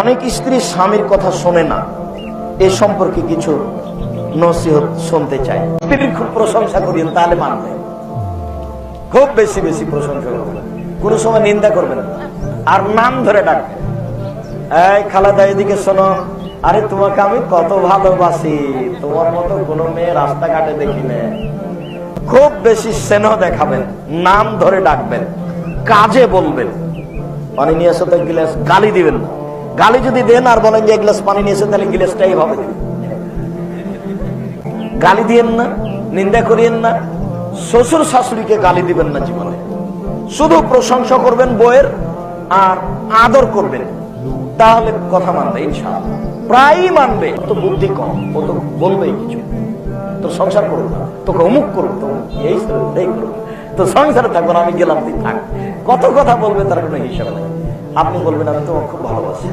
অনেক স্ত্রী স্বামীর কথা শোনে না, এ সম্পর্কে কিছু নসিহত শুনতে চাই। স্ত্রীর খুব প্রশংসা করিয়েন, তাহলে মানবে। খুব বেশি বেশি প্রশংসা করবেন, কোনো সময় নিন্দা করবেন না, আর নাম ধরে ডাকবেন। এই খালাদা, এদিকে শোনো, আরে তোমাকে আমি কত ভালোবাসি, তোমার মতো কোনো মেয়ে রাস্তাঘাটে দেখি না। খুব বেশি স্নেহ দেখাবেন, নাম ধরে ডাকবেন, কাজে বলবেন। পানি নিয়ে এসো তো গ্লাস, গালি দিবেন না। গালি যদি দেন আর বলেন যে এক গ্লাস পানি নিয়ে এসো, তাহলে গ্লাসটা এইভাবে দিবেন। গালি দিয়েন না, নিন্দা করিয়েন না। শ্বশুর শাশুড়িকে গালি দিবেন না জীবনে, শুধু প্রশংসা করবেন বইয়ের আর আদর করবেন, তাহলে কথা মানবে ইনশাআল্লাহ, প্রায়ই মানবে। তো বুদ্ধি কম, ও তো বলবেই কিছু, তো সংসার করবো না, তোকে অমুক করবো, তো এই করবো, তো সংসারে থাকবো না, আমি গেলাম, তুই থাক। কত কথা বলবে, তার কোনো হিসাব নেই। আপনি বলবেন আমি তোমাকে খুব ভালোবাসি,